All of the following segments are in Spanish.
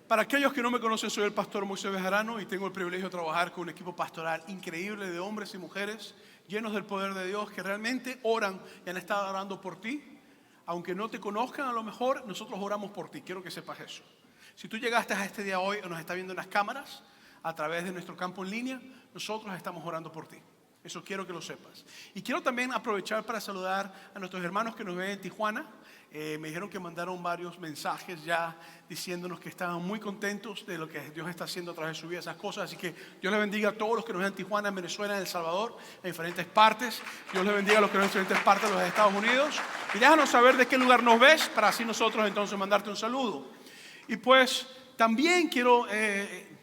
Para aquellos que no me conocen, soy el pastor Moisés Bejarano y tengo el privilegio de trabajar con un equipo pastoral increíble de hombres y mujeres llenos del poder de Dios que realmente oran y han estado orando por ti. Aunque no te conozcan, a lo mejor nosotros oramos por ti. Quiero que sepas eso. Si tú llegaste a este día hoy o nos estás viendo en las cámaras a través de nuestro campo en línea, nosotros estamos orando por ti. Eso quiero que lo sepas. Y quiero también aprovechar para saludar a nuestros hermanos que nos ven en Tijuana. Me dijeron que mandaron varios mensajes ya diciéndonos que estaban muy contentos de lo que Dios está haciendo a través de su vida, esas cosas. Así que Dios les bendiga a todos los que nos ven en Tijuana, en Venezuela, en El Salvador, en diferentes partes. Dios les bendiga a los que nos ven en diferentes partes de los Estados Unidos. Y déjanos saber de qué lugar nos ves para así nosotros entonces mandarte un saludo. Y pues también quiero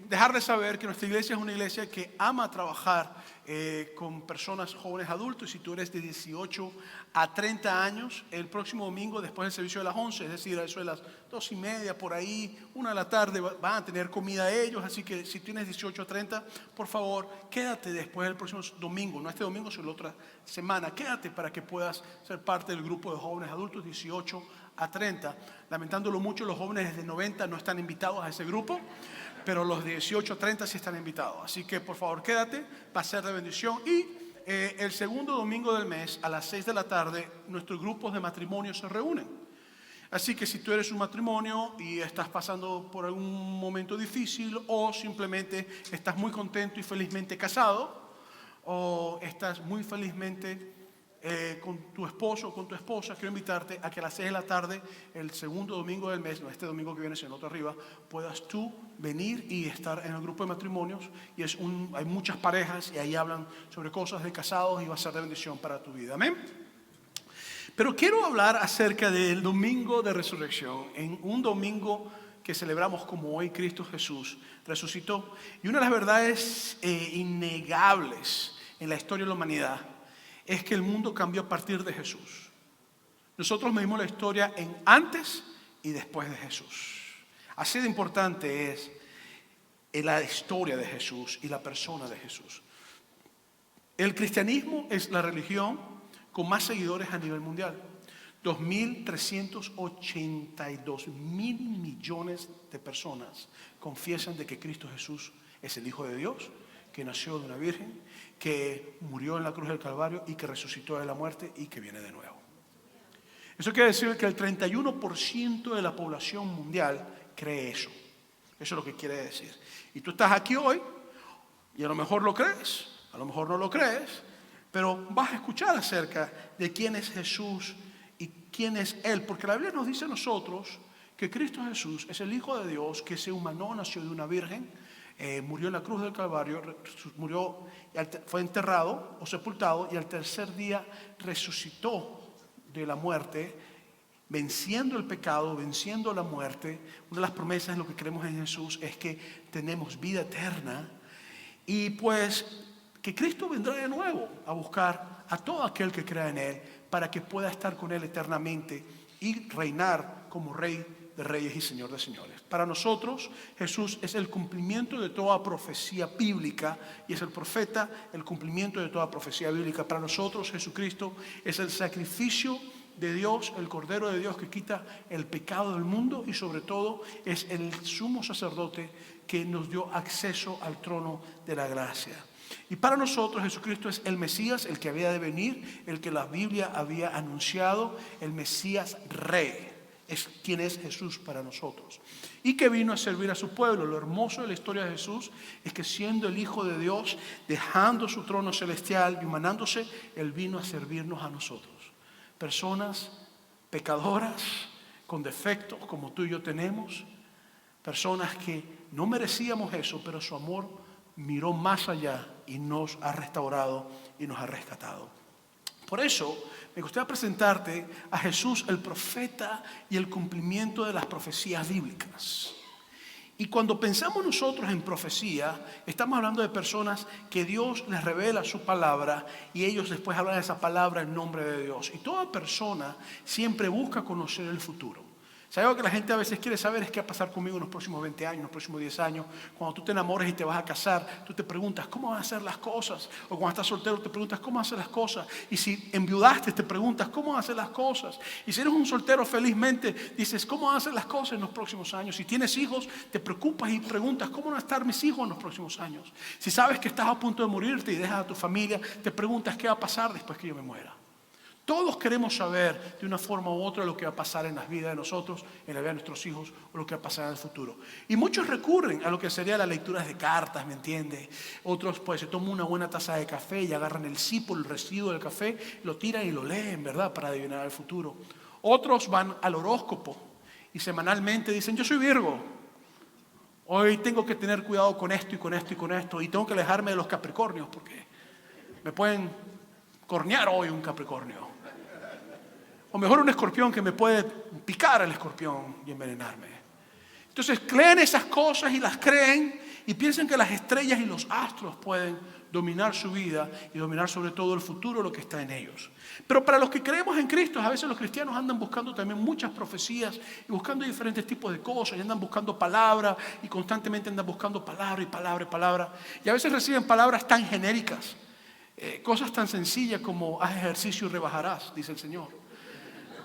dejarles saber que nuestra iglesia es una iglesia que ama trabajar con personas jóvenes adultos. Si tú eres de 18 a 30 años, el próximo domingo después del servicio de las 11, es decir, a eso de las 2:30 por ahí, 1 de la tarde, van a tener comida ellos. Así que si tienes 18 a 30, por favor, quédate después del próximo domingo, no este domingo, sino la otra semana. Quédate para que puedas ser parte del grupo de jóvenes adultos 18 a 30. Lamentándolo mucho, los jóvenes de 90 no están invitados a ese grupo, pero los de 18 a 30 sí están invitados. Así que por favor quédate, va a ser de bendición. Y el segundo domingo del mes a las 6 de la tarde nuestros grupos de matrimonio se reúnen. Así que si tú eres un matrimonio y estás pasando por algún momento difícil, o simplemente estás muy contento y felizmente casado, o estás muy felizmente con tu esposo o con tu esposa, quiero invitarte a que a las 6 de la tarde, el segundo domingo del mes, no este domingo que viene, sino otro arriba, puedas tú venir y estar en el grupo de matrimonios. Y hay muchas parejas y ahí hablan sobre cosas de casados y va a ser de bendición para tu vida. Amén. Pero quiero hablar acerca del domingo de resurrección, en un domingo que celebramos como hoy Cristo Jesús resucitó. Y una de las verdades innegables en la historia de la humanidad es que el mundo cambió a partir de Jesús. Nosotros medimos la historia en antes y después de Jesús. Así de importante es la historia de Jesús y la persona de Jesús. El cristianismo es la religión con más seguidores a nivel mundial. 2.382 mil millones de personas confiesan de que Cristo Jesús es el Hijo de Dios, que nació de una virgen, que murió en la cruz del Calvario y que resucitó de la muerte y que viene de nuevo. Eso quiere decir que el 31% de la población mundial cree eso. Eso es lo que quiere decir. Y tú estás aquí hoy y a lo mejor lo crees, a lo mejor no lo crees, pero vas a escuchar acerca de quién es Jesús y quién es Él. Porque la Biblia nos dice a nosotros que Cristo Jesús es el Hijo de Dios, que se humanó, nació de una virgen, murió en la cruz del Calvario, fue enterrado o sepultado y al tercer día resucitó de la muerte, venciendo el pecado, venciendo la muerte. Una de las promesas de lo que creemos en Jesús es que tenemos vida eterna y pues que Cristo vendrá de nuevo a buscar a todo aquel que crea en Él para que pueda estar con Él eternamente y reinar como Rey de Reyes y Señor de Señores. Para nosotros Jesús es el cumplimiento de toda profecía bíblica y es el profeta, el cumplimiento de toda profecía bíblica. Para nosotros Jesucristo es el sacrificio de Dios, el Cordero de Dios que quita el pecado del mundo y sobre todo es el sumo sacerdote que nos dio acceso al trono de la gracia. Y para nosotros Jesucristo es el Mesías, el que había de venir, el que la Biblia había anunciado, el Mesías Rey. Es quien es Jesús para nosotros y que vino a servir a su pueblo. Lo hermoso de la historia de Jesús es que siendo el Hijo de Dios, dejando su trono celestial y humanándose, Él vino a servirnos a nosotros, personas pecadoras con defectos como tú y yo tenemos, personas que no merecíamos eso, pero su amor miró más allá y nos ha restaurado y nos ha rescatado. Por eso me gustaría presentarte a Jesús, el profeta y el cumplimiento de las profecías bíblicas. Y cuando pensamos nosotros en profecía, estamos hablando de personas que Dios les revela su palabra y ellos después hablan de esa palabra en nombre de Dios. Y toda persona siempre busca conocer el futuro. ¿Sabes algo que la gente a veces quiere saber? Es qué va a pasar conmigo en los próximos 20 años, en los próximos 10 años. Cuando tú te enamores y te vas a casar, tú te preguntas, ¿cómo van a ser las cosas? O cuando estás soltero te preguntas, ¿cómo van a ser las cosas? Y si enviudaste, te preguntas, ¿cómo van a ser las cosas? Y si eres un soltero felizmente, dices, ¿cómo van a ser las cosas en los próximos años? Si tienes hijos, te preocupas y preguntas, ¿cómo van a estar mis hijos en los próximos años? Si sabes que estás a punto de morirte y dejas a tu familia, te preguntas, ¿qué va a pasar después que yo me muera? Todos queremos saber de una forma u otra lo que va a pasar en las vidas de nosotros, en la vida de nuestros hijos o lo que va a pasar en el futuro. Y muchos recurren a lo que sería las lecturas de cartas, ¿me entiende? Otros pues se toman una buena taza de café y agarran el sipo, el residuo del café, lo tiran y lo leen, ¿verdad? Para adivinar el futuro. Otros van al horóscopo y semanalmente dicen, yo soy Virgo. Hoy tengo que tener cuidado con esto y con esto y con esto. Y tengo que alejarme de los Capricornios porque me pueden cornear hoy un Capricornio. O mejor un escorpión que me puede picar el escorpión y envenenarme. Entonces creen esas cosas y las creen y piensan que las estrellas y los astros pueden dominar su vida y dominar sobre todo el futuro, lo que está en ellos. Pero para los que creemos en Cristo, a veces los cristianos andan buscando también muchas profecías y buscando diferentes tipos de cosas y andan buscando palabra y constantemente andan buscando palabra y palabra y palabra. Y a veces reciben palabras tan genéricas, cosas tan sencillas como haz ejercicio y rebajarás, dice el Señor.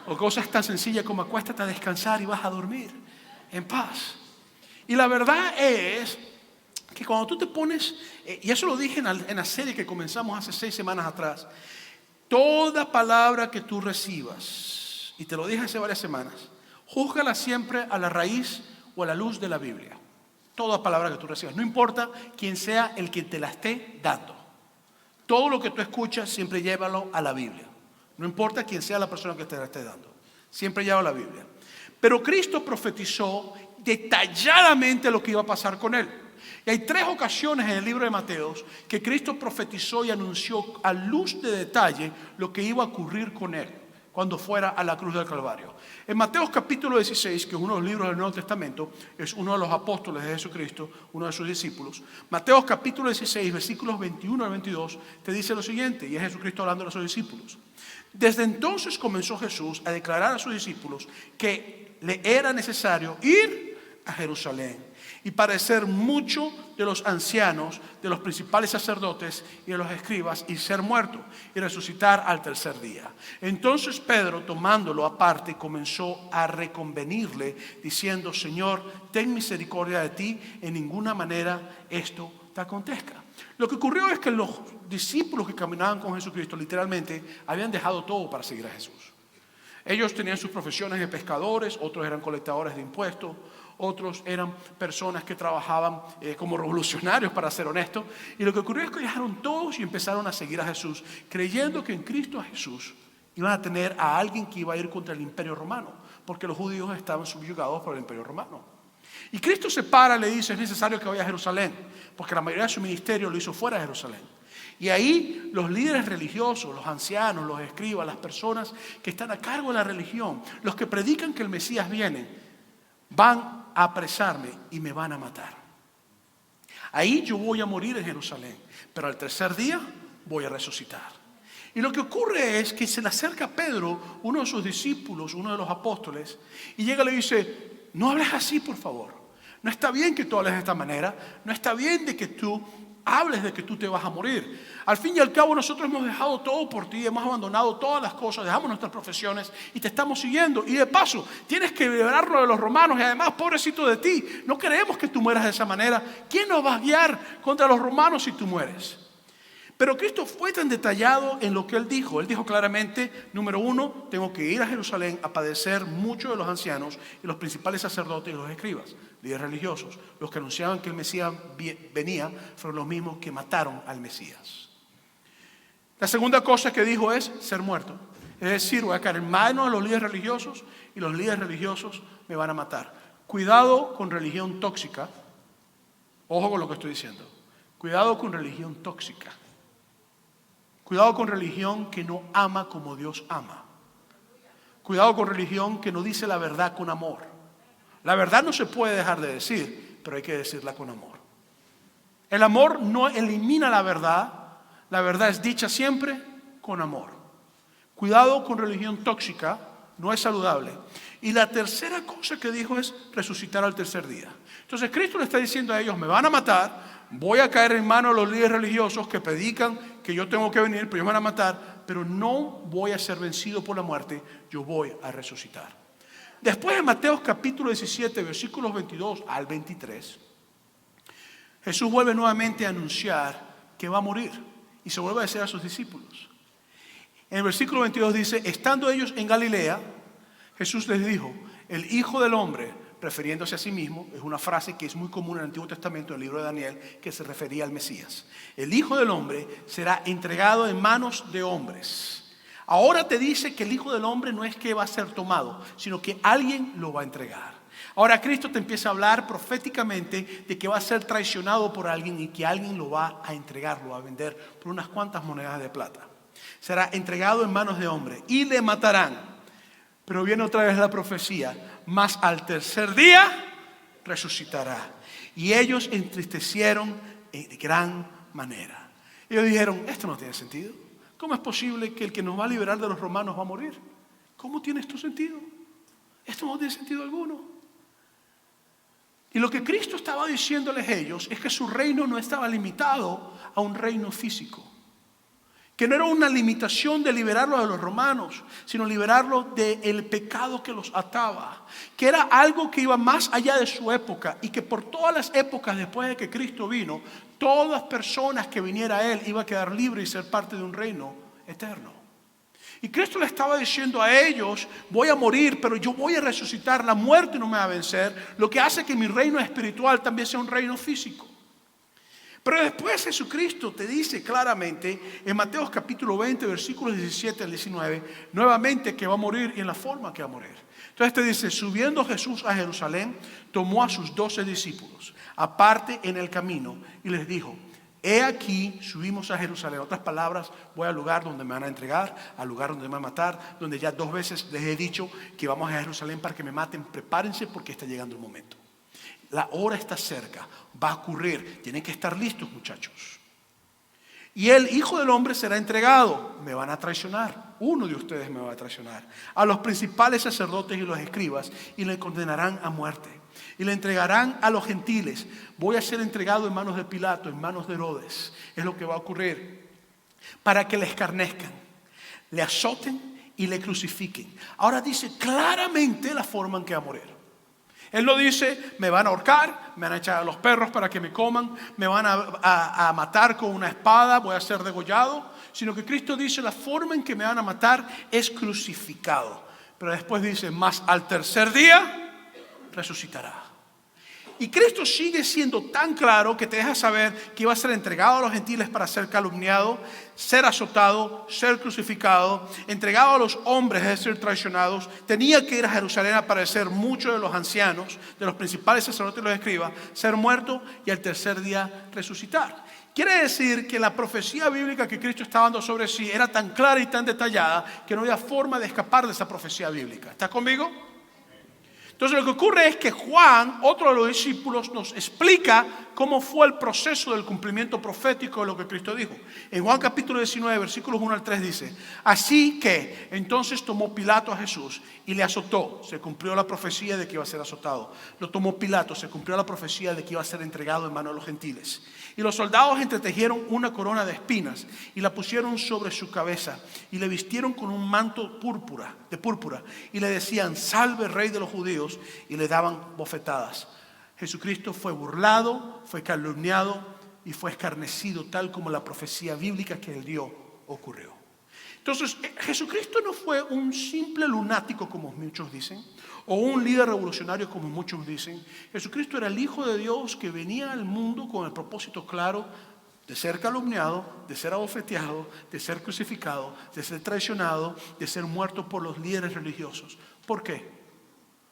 O cosas tan sencillas como acuéstate a descansar y vas a dormir en paz. Y la verdad es que cuando tú te pones, y eso lo dije en la serie que comenzamos hace 6 semanas atrás, toda palabra que tú recibas, y te lo dije hace varias semanas, júzgala siempre a la raíz o a la luz de la Biblia. Toda palabra que tú recibas, no importa quién sea el que te la esté dando. Todo lo que tú escuchas siempre llévalo a la Biblia. No importa quién sea la persona que te la esté dando. Siempre lleva la Biblia. Pero Cristo profetizó detalladamente lo que iba a pasar con él. Y hay 3 ocasiones en el libro de Mateos que Cristo profetizó y anunció a luz de detalle lo que iba a ocurrir con él cuando fuera a la cruz del Calvario. En Mateos capítulo 16, que es uno de los libros del Nuevo Testamento, es uno de los apóstoles de Jesucristo, uno de sus discípulos. Mateos capítulo 16, versículos 21 al 22, te dice lo siguiente, y es Jesucristo hablando a sus discípulos. Desde entonces comenzó Jesús a declarar a sus discípulos que le era necesario ir a Jerusalén y padecer mucho de los ancianos, de los principales sacerdotes y de los escribas, y ser muerto y resucitar al tercer día. Entonces Pedro, tomándolo aparte, comenzó a reconvenirle, diciendo, Señor, ten misericordia de ti, en ninguna manera esto te acontezca. Lo que ocurrió es que los discípulos que caminaban con Jesucristo literalmente habían dejado todo para seguir a Jesús. Ellos tenían sus profesiones de pescadores, otros eran colectadores de impuestos, otros eran personas que trabajaban como revolucionarios, para ser honestos. Y lo que ocurrió es que dejaron todos y empezaron a seguir a Jesús, creyendo que en Cristo Jesús iban a tener a alguien que iba a ir contra el imperio romano, porque los judíos estaban subyugados por el imperio romano. Y Cristo se para y le dice, es necesario que vaya a Jerusalén, porque la mayoría de su ministerio lo hizo fuera de Jerusalén. Y ahí los líderes religiosos, los ancianos, los escribas, las personas que están a cargo de la religión, los que predican que el Mesías viene, van a apresarme y me van a matar. Ahí yo voy a morir en Jerusalén, pero al tercer día voy a resucitar. Y lo que ocurre es que se le acerca a Pedro, uno de sus discípulos, uno de los apóstoles, y llega y le dice, no hables así, por favor. No está bien que tú hables de esta manera. No está bien de que tú hables de que tú te vas a morir. Al fin y al cabo nosotros hemos dejado todo por ti, hemos abandonado todas las cosas, dejamos nuestras profesiones y te estamos siguiendo. Y de paso, tienes que librarlo de los romanos y además, pobrecito de ti, no queremos que tú mueras de esa manera. ¿Quién nos va a guiar contra los romanos si tú mueres? Pero Cristo fue tan detallado en lo que Él dijo. Él dijo claramente, número 1, tengo que ir a Jerusalén a padecer mucho de los ancianos y los principales sacerdotes y los escribas, líderes religiosos. Los que anunciaban que el Mesías venía fueron los mismos que mataron al Mesías. La segunda cosa que dijo es ser muerto. Es decir, voy a caer en manos de los líderes religiosos y los líderes religiosos me van a matar. Cuidado con religión tóxica. Ojo con lo que estoy diciendo. Cuidado con religión tóxica. Cuidado con religión que no ama como Dios ama. Cuidado con religión que no dice la verdad con amor. La verdad no se puede dejar de decir, pero hay que decirla con amor. El amor no elimina la verdad es dicha siempre con amor. Cuidado con religión tóxica, no es saludable. Y la tercera cosa que dijo es resucitar al tercer día. Entonces Cristo le está diciendo a ellos, me van a matar, voy a caer en manos de los líderes religiosos que predican que yo tengo que venir, pero ellos me van a matar, pero no voy a ser vencido por la muerte, yo voy a resucitar. Después en Mateo capítulo 17, versículos 22 al 23, Jesús vuelve nuevamente a anunciar que va a morir y se vuelve a decir a sus discípulos. En el versículo 22 dice, estando ellos en Galilea, Jesús les dijo, el Hijo del Hombre, refiriéndose a sí mismo, es una frase que es muy común en el Antiguo Testamento, en el libro de Daniel, que se refería al Mesías. El Hijo del Hombre será entregado en manos de hombres. Ahora te dice que el Hijo del Hombre no es que va a ser tomado, sino que alguien lo va a entregar. Ahora Cristo te empieza a hablar proféticamente de que va a ser traicionado por alguien y que alguien lo va a entregar, lo va a vender por unas cuantas monedas de plata. Será entregado en manos de hombres y le matarán. Pero viene otra vez la profecía, mas al tercer día resucitará. Y ellos entristecieron de gran manera. Ellos dijeron, esto no tiene sentido. ¿Cómo es posible que el que nos va a liberar de los romanos va a morir? ¿Cómo tiene esto sentido? Esto no tiene sentido alguno. Y lo que Cristo estaba diciéndoles a ellos es que su reino no estaba limitado a un reino físico. Que no era una limitación de liberarlos de los romanos, sino liberarlos del pecado que los ataba. Que era algo que iba más allá de su época y que por todas las épocas después de que Cristo vino, todas las personas que viniera a Él iban a quedar libres y ser parte de un reino eterno. Y Cristo le estaba diciendo a ellos, voy a morir, pero yo voy a resucitar, la muerte no me va a vencer, lo que hace que mi reino espiritual también sea un reino físico. Pero después Jesucristo te dice claramente en Mateo capítulo 20, versículos 17 al 19, nuevamente que va a morir y en la forma que va a morir. Entonces te dice, subiendo Jesús a Jerusalén, tomó a sus 12 discípulos, aparte en el camino, y les dijo, he aquí, subimos a Jerusalén. En otras palabras, voy al lugar donde me van a entregar, al lugar donde me van a matar, donde ya 2 veces les he dicho que vamos a Jerusalén para que me maten. Prepárense porque está llegando el momento. La hora está cerca, va a ocurrir. Tienen que estar listos, muchachos. Y el Hijo del Hombre será entregado. Me van a traicionar. Uno de ustedes me va a traicionar. A los principales sacerdotes y los escribas y le condenarán a muerte. Y le entregarán a los gentiles. Voy a ser entregado en manos de Pilato, en manos de Herodes. Es lo que va a ocurrir. Para que le escarnezcan, le azoten y le crucifiquen. Ahora dice claramente la forma en que va a morir. Él no dice, me van a ahorcar, me van a echar a los perros para que me coman, me van a matar con una espada, voy a ser degollado. Sino que Cristo dice, la forma en que me van a matar es crucificado. Pero después dice, más al tercer día resucitará. Y Cristo sigue siendo tan claro que te deja saber que iba a ser entregado a los gentiles para ser calumniado, ser azotado, ser crucificado, entregado a los hombres, es decir, traicionados. Tenía que ir a Jerusalén a aparecer muchos de los ancianos, de los principales sacerdotes y los escribas, ser muerto y al tercer día resucitar. Quiere decir que la profecía bíblica que Cristo estaba dando sobre sí era tan clara y tan detallada que no había forma de escapar de esa profecía bíblica. ¿Estás conmigo? Entonces lo que ocurre es que Juan, otro de los discípulos, nos explica cómo fue el proceso del cumplimiento profético de lo que Cristo dijo. En Juan capítulo 19, versículos 1 al 3 dice, así que entonces tomó Pilato a Jesús y le azotó. Se cumplió la profecía de que iba a ser azotado. Lo tomó Pilato, se cumplió la profecía de que iba a ser entregado en manos de los gentiles. Y los soldados entretejieron una corona de espinas y la pusieron sobre su cabeza y le vistieron con un manto de púrpura y le decían, salve rey de los judíos, y le daban bofetadas. Jesucristo fue burlado, fue calumniado y fue escarnecido tal como la profecía bíblica que él dio ocurrió. Entonces Jesucristo no fue un simple lunático como muchos dicen, o un líder revolucionario como muchos dicen. Jesucristo era el Hijo de Dios que venía al mundo con el propósito claro de ser calumniado, de ser abofeteado, de ser crucificado, de ser traicionado, de ser muerto por los líderes religiosos. ¿Por qué?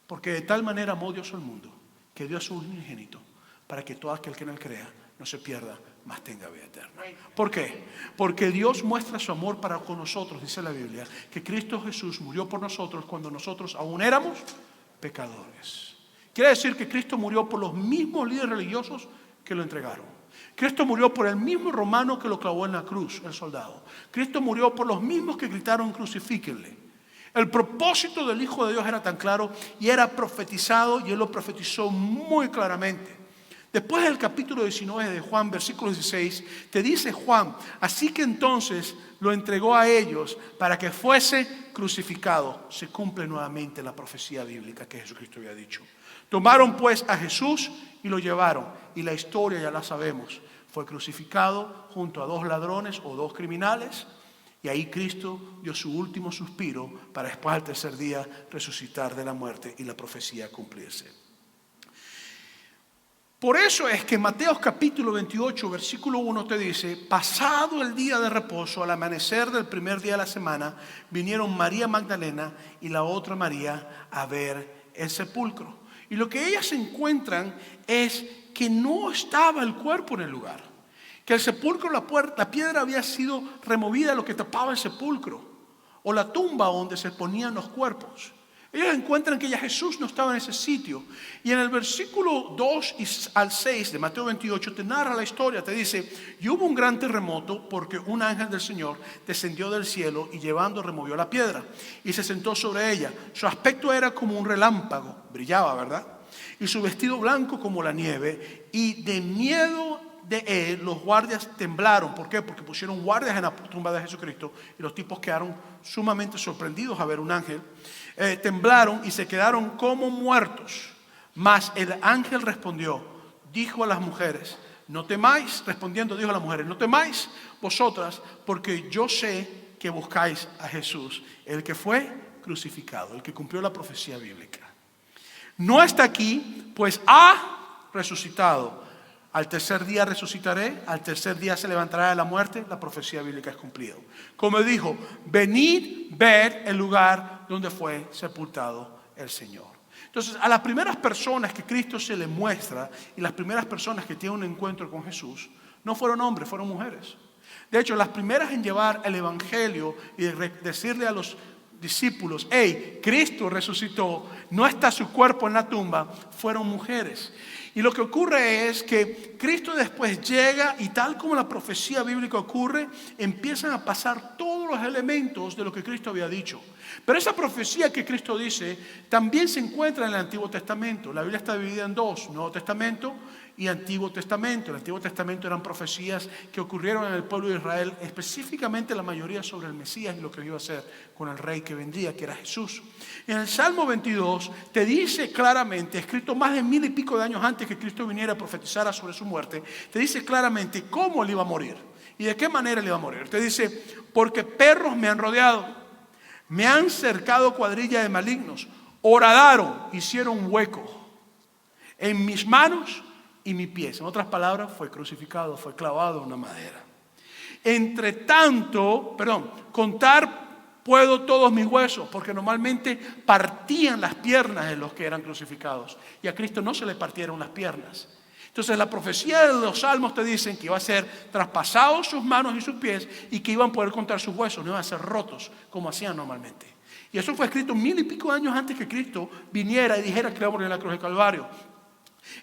Porque de tal manera amó Dios al mundo que dio a su unigénito para que todo aquel que en él crea no se pierda, mas tenga vida eterna. ¿Por qué? Porque Dios muestra su amor para con nosotros, dice la Biblia, que Cristo Jesús murió por nosotros cuando nosotros aún éramos pecadores. Quiere decir que Cristo murió por los mismos líderes religiosos que lo entregaron. Cristo murió por el mismo romano que lo clavó en la cruz, el soldado. Cristo murió por los mismos que gritaron crucifíquenle. El propósito del Hijo de Dios era tan claro y era profetizado, y Él lo profetizó muy claramente. Después del capítulo 19 de Juan, versículo 16, te dice Juan: así que entonces lo entregó a ellos para que fuese crucificado. Se cumple nuevamente la profecía bíblica que Jesucristo había dicho. Tomaron pues a Jesús y lo llevaron, y la historia ya la sabemos. Fue crucificado junto a dos ladrones o dos criminales, y ahí Cristo dio su último suspiro para después al tercer día resucitar de la muerte y la profecía cumplirse. Por eso es que Mateo capítulo 28, versículo 1 te dice: pasado el día de reposo, al amanecer del primer día de la semana, vinieron María Magdalena y la otra María a ver el sepulcro. Y lo que ellas encuentran es que no estaba el cuerpo en el lugar, que el sepulcro, la piedra había sido removida, lo que tapaba el sepulcro, o la tumba donde se ponían los cuerpos. Ellos encuentran que ya Jesús no estaba en ese sitio. Y en el versículo 2 al 6 de Mateo 28 te narra la historia. Te dice: y hubo un gran terremoto, porque un ángel del Señor descendió del cielo y llevando removió la piedra y se sentó sobre ella. Su aspecto era como un relámpago, brillaba, ¿verdad? Y su vestido blanco como la nieve. Y de miedo de él los guardias temblaron. ¿Por qué? Porque pusieron guardias en la tumba de Jesucristo, y los tipos quedaron sumamente sorprendidos a ver un ángel. Temblaron y se quedaron como muertos. Mas el ángel respondió, dijo a las mujeres: no temáis. Respondiendo dijo a las mujeres: no temáis vosotras, porque yo sé que buscáis a Jesús, el que fue crucificado, el que cumplió la profecía bíblica. No está aquí, pues ha resucitado. Al tercer día resucitaré, al tercer día se levantará de la muerte. La profecía bíblica es cumplida. Como dijo: venid, ved el lugar donde fue sepultado el Señor. Entonces, a las primeras personas que Cristo se le muestra, y las primeras personas que tienen un encuentro con Jesús, no fueron hombres, fueron mujeres. De hecho, las primeras en llevar el evangelio y decirle a los discípulos: hey, Cristo resucitó, no está su cuerpo en la tumba, fueron mujeres. Y lo que ocurre es que Cristo después llega, y tal como la profecía bíblica ocurre, empiezan a pasar todos los elementos de lo que Cristo había dicho. Pero esa profecía que Cristo dice también se encuentra en el Antiguo Testamento. La Biblia está dividida en dos: Nuevo Testamento y Antiguo Testamento. El Antiguo Testamento eran profecías que ocurrieron en el pueblo de Israel, específicamente la mayoría sobre el Mesías y lo que iba a hacer con el rey que vendría, que era Jesús. En el Salmo 22 te dice claramente, escrito más de 1000 y pico de años antes que Cristo viniera a profetizar sobre su muerte, te dice claramente cómo él iba a morir y de qué manera él iba a morir. Te dice: porque perros me han rodeado, me han cercado cuadrilla de malignos, horadaron, hicieron hueco en mis manos y mis pies. En otras palabras, fue crucificado, fue clavado en una madera. Entre tanto, contar puedo todos mis huesos, porque normalmente partían las piernas de los que eran crucificados, y a Cristo no se le partieron las piernas. Entonces la profecía de los salmos te dicen que iba a ser traspasados sus manos y sus pies, y que iban a poder contar sus huesos, no iban a ser rotos como hacían normalmente. Y eso fue escrito 1000 y pico años antes que Cristo viniera y dijera que iba a morir en la cruz del Calvario.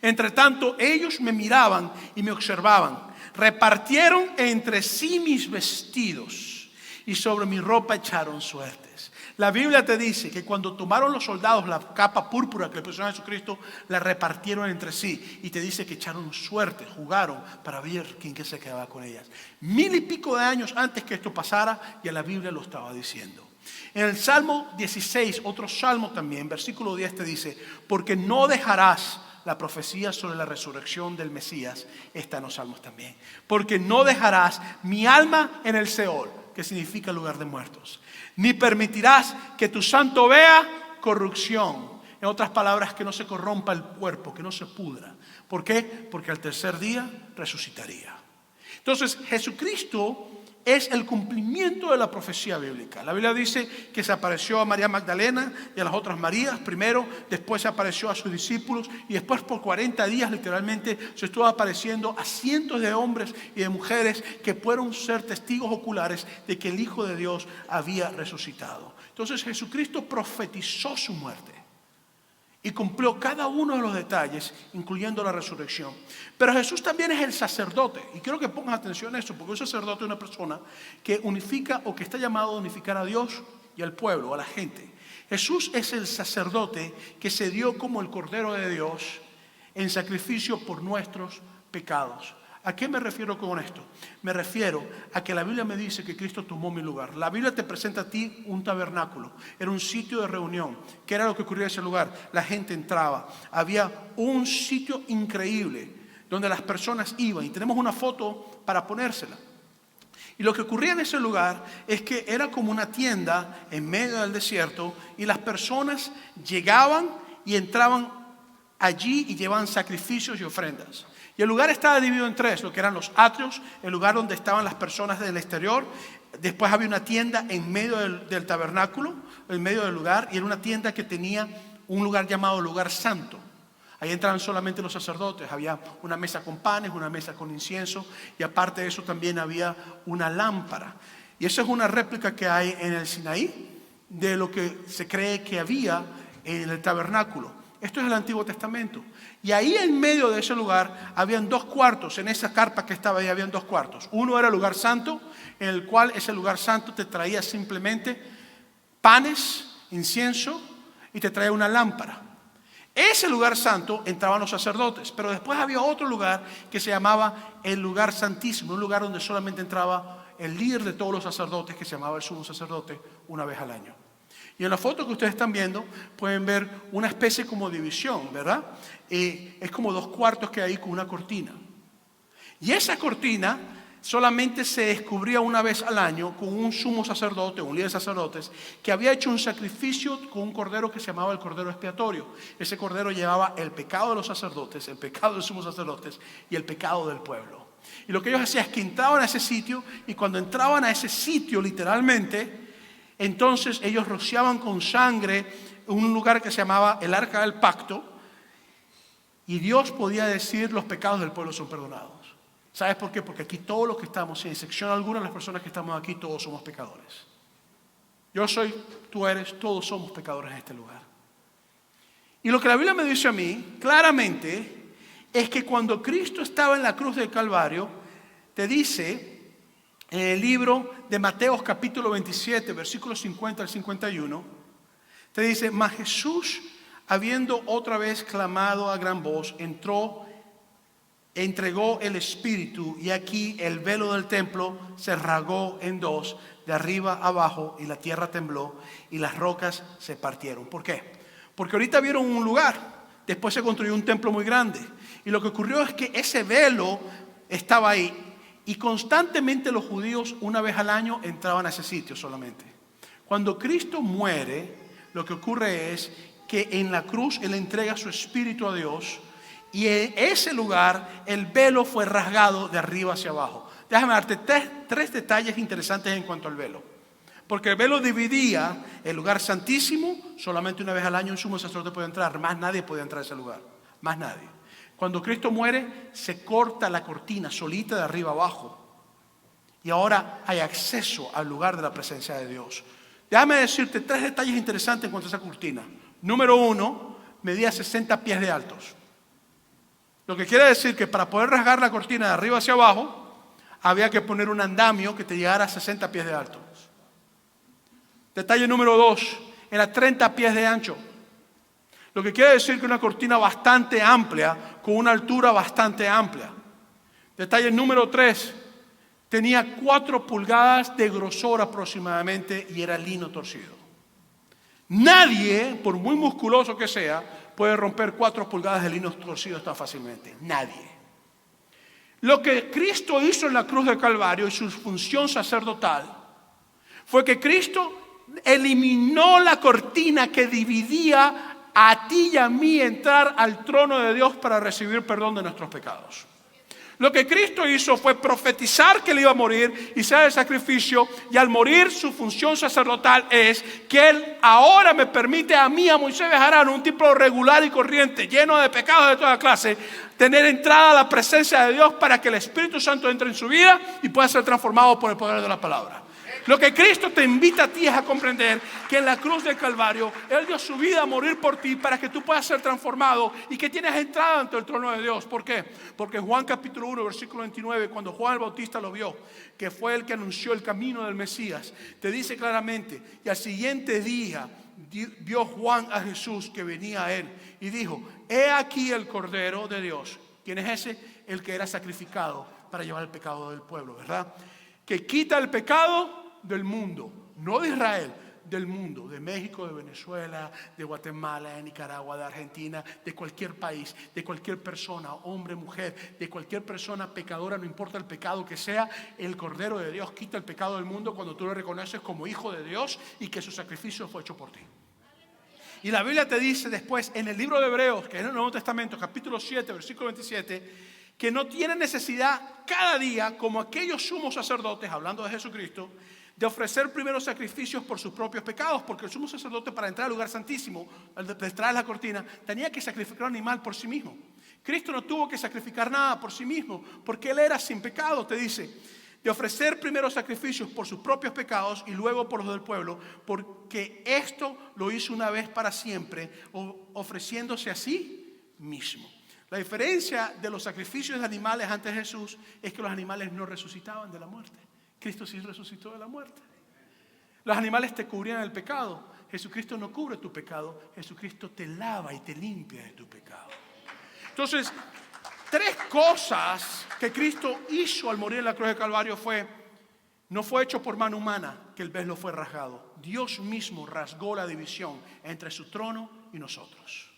Entre tanto, ellos me miraban y me observaban. Repartieron entre sí mis vestidos y sobre mi ropa echaron suertes. La Biblia te dice que cuando tomaron los soldados la capa púrpura que le pusieron a Jesucristo, la repartieron entre sí, y te dice que echaron suertes, jugaron para ver quién que se quedaba con ellas. 1000 y pico de años antes que esto pasara, ya la Biblia lo estaba diciendo. En el Salmo 16, otro salmo también, versículo 10 te dice: porque no dejarás. La profecía sobre la resurrección del Mesías está en los salmos también. Porque no dejarás mi alma en el Seol, que significa lugar de muertos, ni permitirás que tu santo vea corrupción. En otras palabras, que no se corrompa el cuerpo, que no se pudra. ¿Por qué? Porque al tercer día resucitaría. Entonces, Jesucristo es el cumplimiento de la profecía bíblica. La Biblia dice que se apareció a María Magdalena y a las otras Marías primero, después se apareció a sus discípulos, y después por 40 días literalmente se estuvo apareciendo a cientos de hombres y de mujeres que pudieron ser testigos oculares de que el Hijo de Dios había resucitado. Entonces Jesucristo profetizó su muerte y cumplió cada uno de los detalles, incluyendo la resurrección. Pero Jesús también es el sacerdote. Y quiero que pongas atención a eso, porque un sacerdote es una persona que unifica, o que está llamado a unificar a Dios y al pueblo, a la gente. Jesús es el sacerdote que se dio como el Cordero de Dios en sacrificio por nuestros pecados. ¿A qué me refiero con esto? Me refiero a que la Biblia me dice que Cristo tomó mi lugar. La Biblia te presenta a ti un tabernáculo. Era un sitio de reunión. ¿Qué era lo que ocurría en ese lugar? La gente entraba. Había un sitio increíble donde las personas iban. Y tenemos una foto para ponérsela. Y lo que ocurría en ese lugar es que era como una tienda en medio del desierto y las personas llegaban y entraban allí y llevaban sacrificios y ofrendas. Y el lugar estaba dividido en tres, lo que eran los atrios, el lugar donde estaban las personas del exterior. Después había una tienda en medio del tabernáculo, en medio del lugar, y era una tienda que tenía un lugar llamado lugar santo. Ahí entraban solamente los sacerdotes, había una mesa con panes, una mesa con incienso, y aparte de eso también había una lámpara. Y esa es una réplica que hay en el Sinaí de lo que se cree que había en el tabernáculo. Esto es el Antiguo Testamento. Y ahí en medio de ese lugar habían dos cuartos. En esa carpa que estaba ahí habían dos cuartos. Uno era el lugar santo, en el cual ese lugar santo te traía simplemente panes, incienso y te traía una lámpara. Ese lugar santo entraban los sacerdotes, pero después había otro lugar que se llamaba el lugar santísimo, un lugar donde solamente entraba el líder de todos los sacerdotes, que se llamaba el sumo sacerdote, una vez al año. Y en la foto que ustedes están viendo pueden ver una especie como división, ¿verdad? Es como dos cuartos que hay ahí con una cortina. Y esa cortina solamente se descubría una vez al año con un sumo sacerdote, un líder de sacerdotes, que había hecho un sacrificio con un cordero que se llamaba el cordero expiatorio. Ese cordero llevaba el pecado de los sacerdotes, el pecado de los sumos sacerdotes y el pecado del pueblo. Y lo que ellos hacían es que entraban a ese sitio, y cuando entraban a ese sitio literalmente, entonces ellos rociaban con sangre un lugar que se llamaba el Arca del Pacto, y Dios podía decir: los pecados del pueblo son perdonados. ¿Sabes por qué? Porque aquí todos los que estamos, sin excepción alguna, las personas que estamos aquí, todos somos pecadores. Yo soy, tú eres, todos somos pecadores en este lugar. Y lo que la Biblia me dice a mí, claramente, es que cuando Cristo estaba en la cruz del Calvario, te dice en el libro de Mateo capítulo 27, versículos 50 al 51, te dice: mas Jesús, habiendo otra vez clamado a gran voz, entregó el Espíritu, y aquí el velo del templo se rasgó en dos, de arriba abajo, y la tierra tembló y las rocas se partieron. ¿Por qué? Porque ahorita vieron un lugar, después se construyó un templo muy grande, y lo que ocurrió es que ese velo estaba ahí, y constantemente los judíos una vez al año entraban a ese sitio solamente. Cuando Cristo muere, lo que ocurre es que en la cruz Él entrega su Espíritu a Dios, y en ese lugar el velo fue rasgado de arriba hacia abajo. Déjame darte tres detalles interesantes en cuanto al velo. Porque el velo dividía el lugar santísimo, solamente una vez al año un sumo sacerdote podía entrar, más nadie podía entrar a ese lugar, más nadie. Cuando Cristo muere, se corta la cortina solita de arriba abajo, y ahora hay acceso al lugar de la presencia de Dios. Déjame decirte tres detalles interesantes en cuanto a esa cortina. Número uno, medía 60 pies de altos. Lo que quiere decir que para poder rasgar la cortina de arriba hacia abajo, había que poner un andamio que te llegara a 60 pies de alto. Detalle número dos, era 30 pies de ancho. Lo que quiere decir que una cortina bastante amplia, con una altura bastante amplia. Detalle número tres, tenía 4 pulgadas de grosor aproximadamente, y era lino torcido. Nadie, por muy musculoso que sea, puede romper 4 pulgadas de lino torcido tan fácilmente. Nadie. Lo que Cristo hizo en la cruz del Calvario y su función sacerdotal fue que Cristo eliminó la cortina que dividía a ti y a mí entrar al trono de Dios para recibir perdón de nuestros pecados. Lo que Cristo hizo fue profetizar que Él iba a morir y ser el sacrificio, y al morir su función sacerdotal es que Él ahora me permite a mí, a Moisés Bejarano, un tipo regular y corriente, lleno de pecados de toda clase, tener entrada a la presencia de Dios para que el Espíritu Santo entre en su vida y pueda ser transformado por el poder de la palabra. Lo que Cristo te invita a ti es a comprender que en la cruz del Calvario Él dio su vida a morir por ti para que tú puedas ser transformado y que tienes entrada ante el trono de Dios. ¿Por qué? Porque Juan capítulo 1 versículo 29, cuando Juan el Bautista lo vio, que fue el que anunció el camino del Mesías, te dice claramente: y al siguiente día vio Juan a Jesús que venía a él y dijo: he aquí el Cordero de Dios. ¿Quién es ese? El que era sacrificado para llevar el pecado del pueblo, ¿verdad? Que quita el pecado del mundo, no de Israel, del mundo, de México, de Venezuela, de Guatemala, de Nicaragua, de Argentina, de cualquier país, de cualquier persona, hombre, mujer, de cualquier persona pecadora, no importa el pecado que sea. El Cordero de Dios quita el pecado del mundo cuando tú lo reconoces como hijo de Dios y que su sacrificio fue hecho por ti. Y la Biblia te dice después en el libro de Hebreos, que es en el Nuevo Testamento, capítulo 7, versículo 27, que no tiene necesidad cada día, como aquellos sumos sacerdotes, hablando de Jesucristo, de ofrecer primero sacrificios por sus propios pecados, porque el sumo sacerdote, para entrar al lugar santísimo, al detrás de la cortina, tenía que sacrificar un animal por sí mismo. Cristo no tuvo que sacrificar nada por sí mismo, porque Él era sin pecado. Te dice, de ofrecer primero sacrificios por sus propios pecados y luego por los del pueblo, porque esto lo hizo una vez para siempre, ofreciéndose a sí mismo. La diferencia de los sacrificios de animales antes de Jesús es que los animales no resucitaban de la muerte. Cristo sí resucitó de la muerte. Los animales te cubrían el pecado. Jesucristo no cubre tu pecado. Jesucristo te lava y te limpia de tu pecado. Entonces, tres cosas que Cristo hizo al morir en la cruz de Calvario no fue hecho por mano humana, que el velo fue rasgado. Dios mismo rasgó la división entre su trono y nosotros.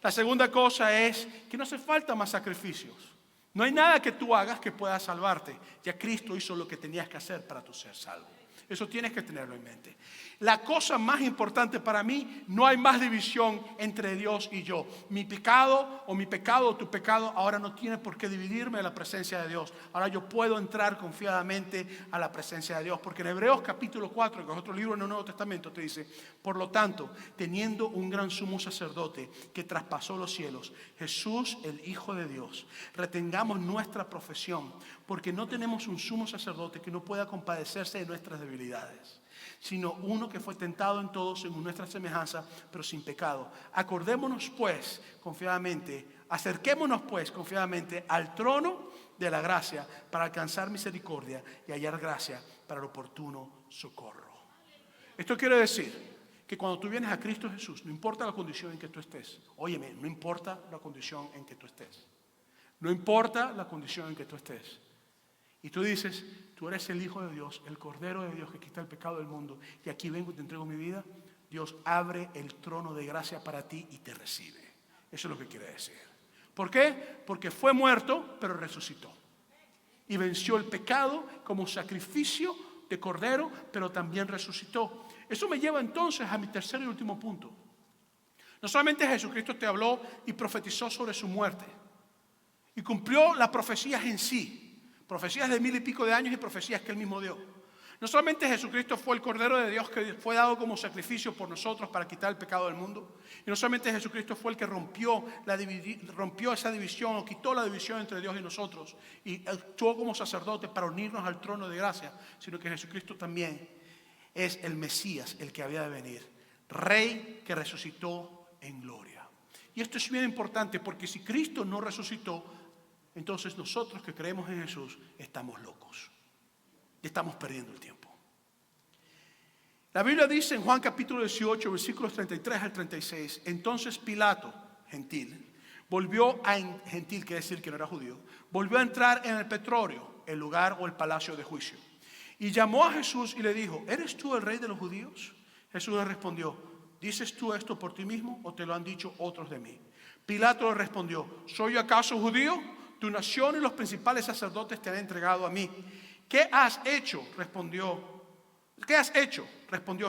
La segunda cosa es que no hace falta más sacrificios. No hay nada que tú hagas que pueda salvarte. Ya Cristo hizo lo que tenías que hacer para tu ser salvo. Eso tienes que tenerlo en mente. La cosa más importante para mí, no hay más división entre Dios y yo. Mi pecado o tu pecado ahora no tiene por qué dividirme de la presencia de Dios. Ahora yo puedo entrar confiadamente a la presencia de Dios. Porque en Hebreos capítulo 4, que es otro libro en el Nuevo Testamento, te dice: por lo tanto, teniendo un gran sumo sacerdote que traspasó los cielos, Jesús, el Hijo de Dios, retengamos nuestra profesión, porque no tenemos un sumo sacerdote que no pueda compadecerse de nuestras debilidades, sino uno que fue tentado en todo según nuestra semejanza, pero sin pecado. Acerquémonos pues confiadamente al trono de la gracia para alcanzar misericordia y hallar gracia para el oportuno socorro. Esto quiere decir que cuando tú vienes a Cristo Jesús, no importa la condición en que tú estés, óyeme, no importa la condición en que tú estés, no importa la condición en que tú estés, y tú dices: tú eres el Hijo de Dios, el Cordero de Dios que quita el pecado del mundo, y aquí vengo y te entrego mi vida. Dios abre el trono de gracia para ti y te recibe. Eso es lo que quiere decir. ¿Por qué? Porque fue muerto, pero resucitó. Y venció el pecado como sacrificio de cordero, pero también resucitó. Eso me lleva entonces a mi tercer y último punto. No solamente Jesucristo te habló y profetizó sobre su muerte, y cumplió las profecías en sí. Profecías de 1000 y pico de años y profecías que Él mismo dio. No solamente Jesucristo fue el Cordero de Dios que fue dado como sacrificio por nosotros para quitar el pecado del mundo. Y no solamente Jesucristo fue el que rompió esa división o quitó la división entre Dios y nosotros y actuó como sacerdote para unirnos al trono de gracia, sino que Jesucristo también es el Mesías, el que había de venir. Rey que resucitó en gloria. Y esto es bien importante porque si Cristo no resucitó, entonces nosotros que creemos en Jesús estamos locos. Estamos perdiendo el tiempo. La Biblia dice en Juan capítulo 18, versículos 33 al 36, entonces Pilato, gentil, gentil quiere decir que no era judío, volvió a entrar en el pretorio, el lugar o el palacio de juicio. Y llamó a Jesús y le dijo: ¿eres tú el rey de los judíos? Jesús le respondió: ¿dices tú esto por ti mismo o te lo han dicho otros de mí? Pilato le respondió: ¿soy yo acaso judío? Tu nación y los principales sacerdotes te han entregado a mí. ¿Qué has hecho? Respondió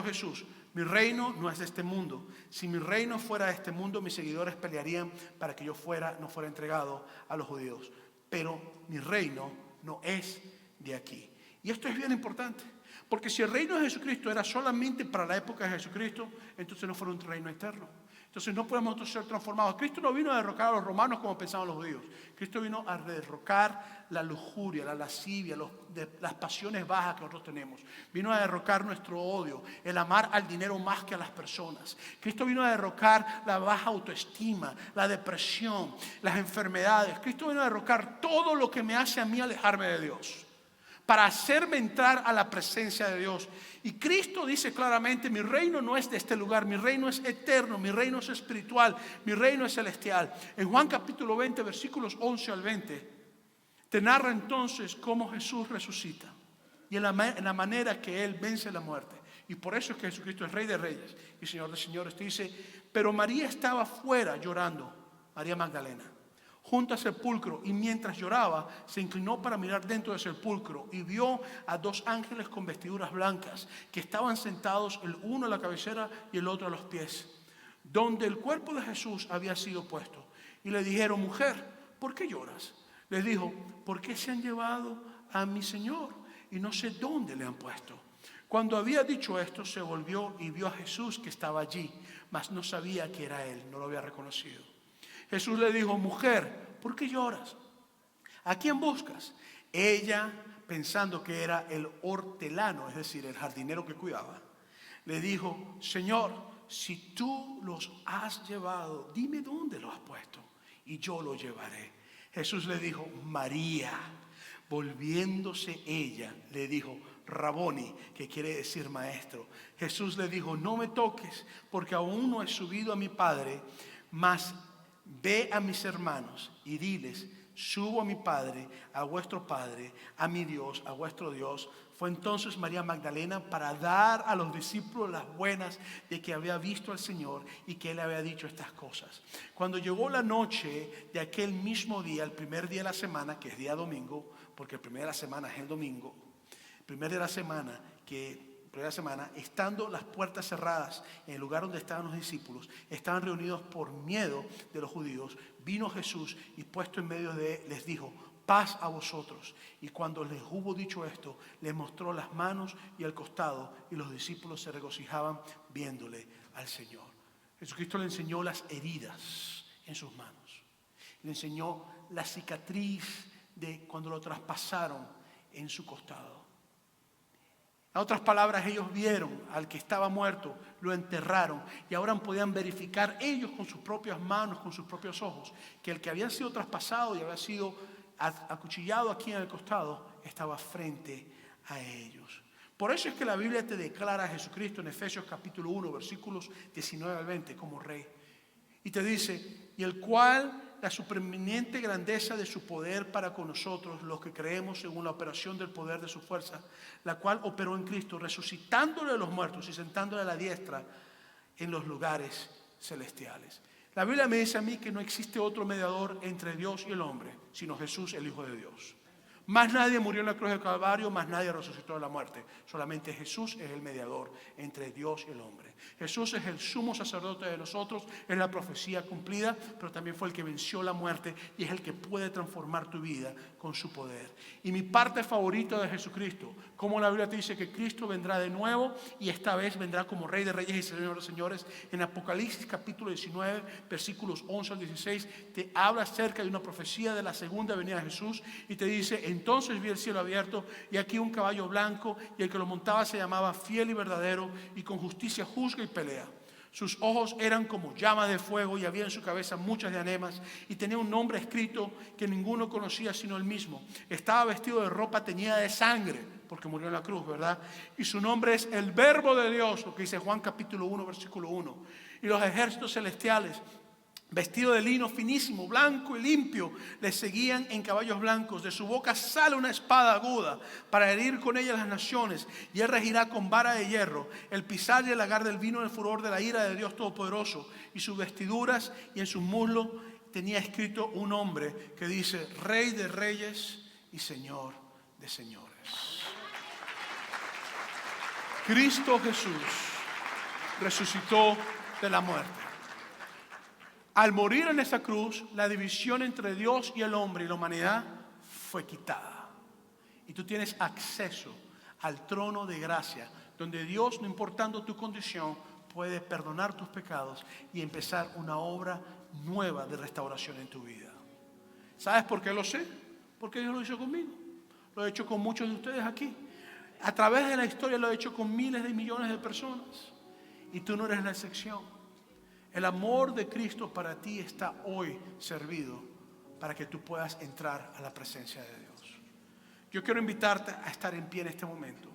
Jesús: mi reino no es de este mundo. Si mi reino fuera de este mundo, mis seguidores pelearían para que yo no fuera entregado a los judíos. Pero mi reino no es de aquí. Y esto es bien importante, porque si el reino de Jesucristo era solamente para la época de Jesucristo, entonces no fuera un reino eterno. Entonces no podemos nosotros ser transformados. Cristo no vino a derrocar a los romanos como pensaban los judíos. Cristo vino a derrocar la lujuria, la lascivia, las pasiones bajas que nosotros tenemos. Vino a derrocar nuestro odio, el amar al dinero más que a las personas. Cristo vino a derrocar la baja autoestima, la depresión, las enfermedades. Cristo vino a derrocar todo lo que me hace a mí alejarme de Dios, para hacerme entrar a la presencia de Dios. Y Cristo dice claramente: mi reino no es de este lugar, mi reino es eterno, mi reino es espiritual, mi reino es celestial. En Juan capítulo 20, versículos 11 al 20, te narra entonces cómo Jesús resucita y en la manera que Él vence la muerte. Y por eso es que Jesucristo es Rey de Reyes y Señor de Señores. Te dice: pero María estaba fuera llorando, María Magdalena, junto al sepulcro, y mientras lloraba se inclinó para mirar dentro del sepulcro y vio a dos ángeles con vestiduras blancas que estaban sentados, el uno a la cabecera y el otro a los pies, donde el cuerpo de Jesús había sido puesto. Y le dijeron: mujer, ¿por qué lloras? Les dijo: porque se han llevado a mi Señor y no sé dónde le han puesto. Cuando había dicho esto, se volvió y vio a Jesús que estaba allí, mas no sabía que era Él, no lo había reconocido. Jesús le dijo: mujer, ¿por qué lloras? ¿A quién buscas? Ella, pensando que era el hortelano, es decir, el jardinero que cuidaba, le dijo: Señor, si tú los has llevado, dime dónde los has puesto y yo los llevaré. Jesús le dijo: María. Volviéndose ella, le dijo: Raboni, que quiere decir maestro. Jesús le dijo: no me toques, porque aún no he subido a mi Padre, mas ve a mis hermanos y diles: subo a mi Padre, a vuestro Padre, a mi Dios, a vuestro Dios. Fue entonces María Magdalena para dar a los discípulos las buenas de que había visto al Señor y que Él había dicho estas cosas. Cuando llegó la noche de aquel mismo día, el primer día de la semana, que es día domingo, porque el primer día de la semana es el domingo, el primer día de la semana, estando las puertas cerradas en el lugar donde estaban los discípulos, estaban reunidos por miedo de los judíos, vino Jesús y puesto en medio de él, les dijo: paz a vosotros. Y cuando les hubo dicho esto, les mostró las manos y el costado, y los discípulos se regocijaban viéndole al Señor. Jesucristo le enseñó las heridas en sus manos, le enseñó la cicatriz de cuando lo traspasaron en su costado. En otras palabras, ellos vieron al que estaba muerto, lo enterraron, y ahora podían verificar ellos con sus propias manos, con sus propios ojos, que el que había sido traspasado y había sido acuchillado aquí en el costado estaba frente a ellos. Por eso es que la Biblia te declara a Jesucristo en Efesios capítulo 1, versículos 19 al 20 como Rey. Y te dice: y el cual la supereminente grandeza de su poder para con nosotros, los que creemos, según la operación del poder de su fuerza, la cual operó en Cristo, resucitándole de los muertos y sentándole a la diestra en los lugares celestiales. La Biblia me dice a mí que no existe otro mediador entre Dios y el hombre, sino Jesús, el Hijo de Dios. Más nadie murió en la cruz del Calvario, más nadie resucitó de la muerte. Solamente Jesús es el mediador entre Dios y el hombre. Jesús es el sumo sacerdote de nosotros, es la profecía cumplida, pero también fue el que venció la muerte y es el que puede transformar tu vida con su poder. Y mi parte favorita de Jesucristo, como la Biblia te dice que Cristo vendrá de nuevo y esta vez vendrá como Rey de Reyes y Señor de Señores. En Apocalipsis capítulo 19, versículos 11 al 16, te habla acerca de una profecía de la segunda venida de Jesús y te dice: entonces vi el cielo abierto y aquí un caballo blanco, y el que lo montaba se llamaba Fiel y Verdadero, y con justicia juzga y pelea. Sus ojos eran como llamas de fuego y había en su cabeza muchas diademas, y tenía un nombre escrito que ninguno conocía sino él mismo. Estaba vestido de ropa teñida de sangre, porque murió en la cruz, ¿verdad? Y su nombre es el Verbo de Dios, lo que dice Juan capítulo 1, versículo 1. Y los ejércitos celestiales, vestido de lino finísimo, blanco y limpio, le seguían en caballos blancos. De su boca sale una espada aguda para herir con ella las naciones, y él regirá con vara de hierro. El pisar y el lagar del vino en el furor de la ira de Dios Todopoderoso. Y sus vestiduras y en sus muslos tenía escrito un nombre que dice: Rey de Reyes y Señor de Señores. Cristo Jesús resucitó de la muerte. Al morir en esa cruz, la división entre Dios y el hombre y la humanidad fue quitada. Y tú tienes acceso al trono de gracia, donde Dios, no importando tu condición, puede perdonar tus pecados y empezar una obra nueva de restauración en tu vida. ¿Sabes por qué lo sé? Porque Dios lo hizo conmigo. Lo he hecho con muchos de ustedes aquí. A través de la historia lo he hecho con miles de millones de personas. Y tú no eres la excepción. El amor de Cristo para ti está hoy servido para que tú puedas entrar a la presencia de Dios. Yo quiero invitarte a estar en pie en este momento.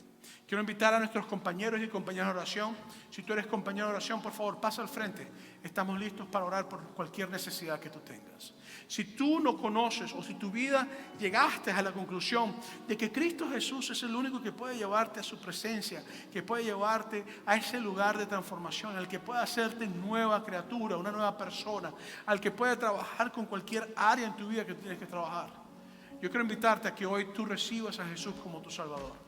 Quiero invitar a nuestros compañeros y compañeras de oración. Si tú eres compañero de oración, por favor, pasa al frente. Estamos listos para orar por cualquier necesidad que tú tengas. Si tú no conoces o si tu vida llegaste a la conclusión de que Cristo Jesús es el único que puede llevarte a su presencia, que puede llevarte a ese lugar de transformación, al que puede hacerte nueva criatura, una nueva persona, al que puede trabajar con cualquier área en tu vida que tienes que trabajar, yo quiero invitarte a que hoy tú recibas a Jesús como tu Salvador.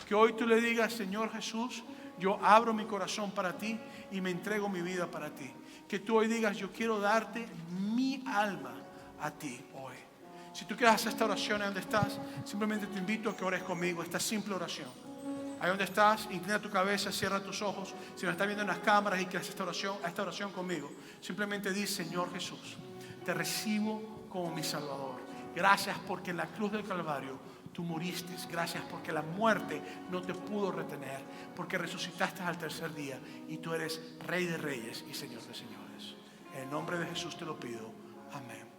Que hoy tú le digas: Señor Jesús, yo abro mi corazón para ti y me entrego mi vida para ti. Que tú hoy digas: yo quiero darte mi alma a ti hoy. Si tú quieres hacer esta oración ahí donde estás, simplemente te invito a que ores conmigo esta simple oración. Ahí donde estás, inclina tu cabeza, cierra tus ojos. Si nos estás viendo en las cámaras y quieres hacer esta oración conmigo, simplemente di: Señor Jesús, te recibo como mi Salvador. Gracias porque en la cruz del Calvario tú moriste. Gracias porque la muerte no te pudo retener, porque resucitaste al tercer día y tú eres Rey de Reyes y Señor de Señores. En el nombre de Jesús te lo pido. Amén.